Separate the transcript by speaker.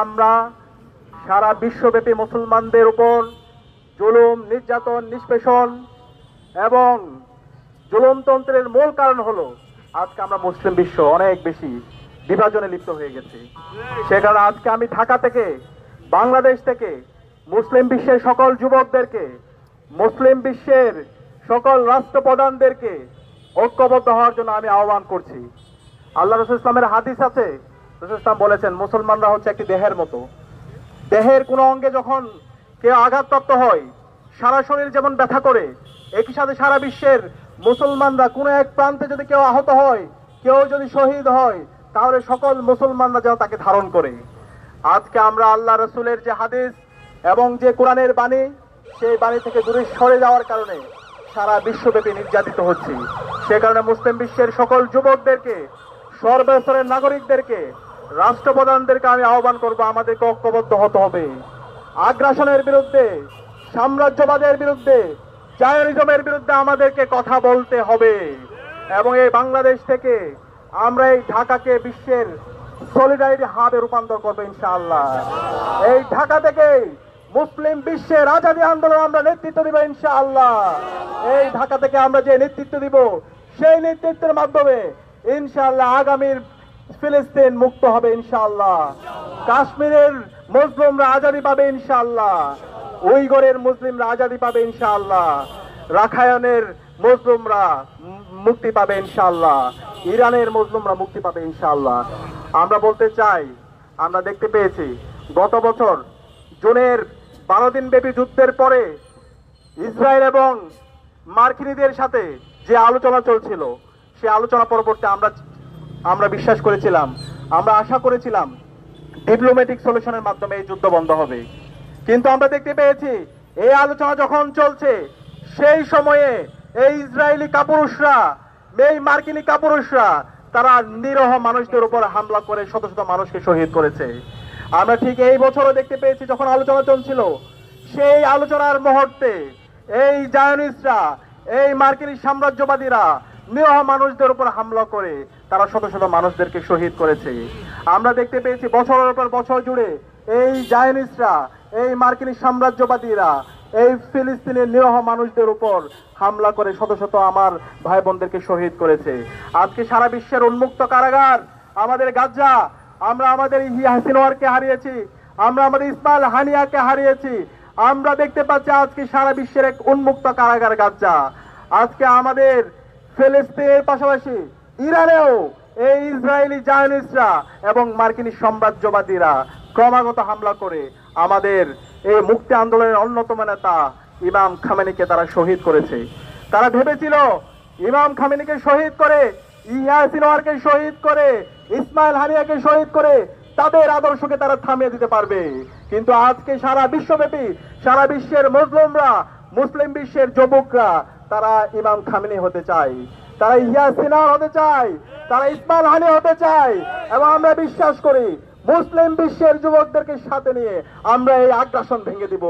Speaker 1: আমরা সারা বিশ্বব্যাপী মুসলমানদের উপর জুলুম, নির্যাতন, নিষ্পেষণ এবং জুলুমতন্ত্রের মূল কারণ হলো আজকে আমরা মুসলিম বিশ্ব অনেক বেশি বিভাজনে লিপ্ত হয়ে গেছি। সে কারণে আজকে আমি ঢাকা থেকে, বাংলাদেশ থেকে মুসলিম বিশ্বের সকল যুবকদেরকে, মুসলিম বিশ্বের সকল রাষ্ট্রপ্রধানদেরকে ঐক্যবদ্ধ হওয়ার জন্য আমি আহ্বান করছি। আল্লাহ রাসূল ইসলামের হাদিস আছে, রাসূল ইসলাম বলেছেন মুসলমানরা হচ্ছে একটি দেহের মতো। দেহের কোনো অঙ্গে যখন কেউ আঘাতপ্রাপ্ত হয় সারা শরীর যেমন ব্যথা করে, একই সাথে সারা বিশ্বের মুসলমানরা কোনো এক প্রান্তে যদি কেউ আহত হয়, কেউ যদি শহীদ হয়, তাহলে সকল মুসলমানরা যেন তাকে ধারণ করে। আজকে আমরা আল্লাহ রাসূলের যে হাদিস এবং যে কোরআনের বাণী, সেই বাণী থেকে দূরে সরে যাওয়ার কারণে সারা বিশ্বব্যাপী নির্যাতিত হচ্ছে। সে কারণে মুসলিম বিশ্বের সকল যুবকদেরকে, সর্বস্তরের নাগরিকদেরকে, রাষ্ট্রপ্রধানদেরকে আমি আহ্বান করব, আমাদেরকে ঐক্যবদ্ধ হতে হবে। আগ্রাসনের বিরুদ্ধে, সাম্রাজ্যবাদের বিরুদ্ধে, জায়নিজমের বিরুদ্ধে আমাদেরকে কথা বলতে হবে। এবং এই বাংলাদেশ থেকে আমরা এই ঢাকাকে বিশ্বের সলিডারিটি হাবে রূপান্তর করবো ইনশাআল্লাহ। এই ঢাকা থেকে মুসলিম বিশ্বের আজাদী আন্দোলন আমরা নেতৃত্ব দিব ইনশাআল্লাহ। এই ঢাকা থেকে আমরা যে নেতৃত্ব দিব, সেই নেতৃত্বের মাধ্যমে ইনশাআল্লাহ আগামীর ফিলিস্তিন মুক্ত হবে ইনশাআল্লাহ। কাশ্মীরের মুসলিমরা আজাদী পাবে ইনশাআল্লাহ। উইগরের মুসলিমরা আজাদী পাবে ইনশাআল্লাহ। রাখায়নের মুসলিমরা মুক্তি পাবে ইনশাআল্লাহ। ইরানের মুসলিমরা মুক্তি পাবে ইনশাআল্লাহ। আমরা বলতে চাই, আমরা দেখতে পেয়েছি গত বছর জুনের 12 দিন ব্যাপী যুদ্ধের পরে ইসরায়েল এবং মার্কিনীদের সাথে যে আলোচনা চলছিল, সে আলোচনা পরবর্তী আমরা বিশ্বাস করেছিলাম, আমরা আশা করেছিলাম ডিপ্লোম্যাটিক সলিউশনের মাধ্যমে এই যুদ্ধ বন্ধ হবে। কিন্তু আমরা দেখতে পেয়েছি এই আলোচনা যখন চলছে, সেই সময়ে এই ইসরায়েলি কাপুরুষরা, এই মার্কিনী কাপুরুষরা তারা নিরহ মানুষদের উপর হামলা করে শত শত মানুষকে শহীদ করেছে। আমরা ঠিক এই বছরও দেখতে পেয়েছি যখন আলোচনা চলছিল, সেই আলোচনার মুহূর্তে এই জায়নিস্টরা, এই মার্কিনী সাম্রাজ্যবাদীরা নিরহ মানুষদের উপর হামলা করে তারা শত শত মানুষদেরকে শহীদ করেছে। আমরা দেখতে পেয়েছি বছরের পর বছর জুড়ে এই জায়নিস্টরা, এই মার্কিনী সাম্রাজ্যবাদীরা এই ফিলিস্তিনের নিরহ মানুষদের উপর হামলা করে শত শত আমার ভাই বোনদেরকে শহীদ করেছে। আজকে সারা বিশ্বের উন্মুক্ত কারাগার আমাদের গাজ্জা, আমরা আমাদের ইয়াহিয়া সিনওয়ারকে হারিয়েছি, আমরা আমাদের ইসমাইল হানিয়াকে হারিয়েছি। আমরা দেখতে পাচ্ছি আজকে সারা বিশ্বের এক উন্মুক্ত কারাগার গাজ্জা। আজকে আমাদের ফিলিস্তিনের পাশাপাশি ইরানেও এই ইসরায়েলি জায়নিস্টরা এবং মার্কিনী সাম্রাজ্যবাদীরা ক্রমাগত হামলা করে আমাদের এই মুক্তি আন্দোলনের অন্যতম নেতা ইমাম খামেনিকে তারা শহীদ করেছে। তারা ভেবেছিল ইমাম খামেনিকে শহীদ করে, ইয়াহিয়া সিনওয়ারকে শহীদ করে, ইসমাইল হানিয়াকে শহীদ করে তাদের আদর্শকে তারা থামিয়ে দিতে পারবে। কিন্তু আজকে সারা বিশ্বব্যাপী, সারা বিশ্বের মুসলিমরা, মুসলিম বিশ্বের যুবকরা তারা ইমাম খামেনি হতে চায়, তারা ইয়াহিয়া সিনওয়ার হতে চায়, তারা ইসমাইল হানিয়া হতে চায়। এবং আমরা বিশ্বাস করি মুসলিম বিশ্বের যুবকদেরকে সাথে নিয়ে আমরা এই আগ্রাসন ভেঙে দিব।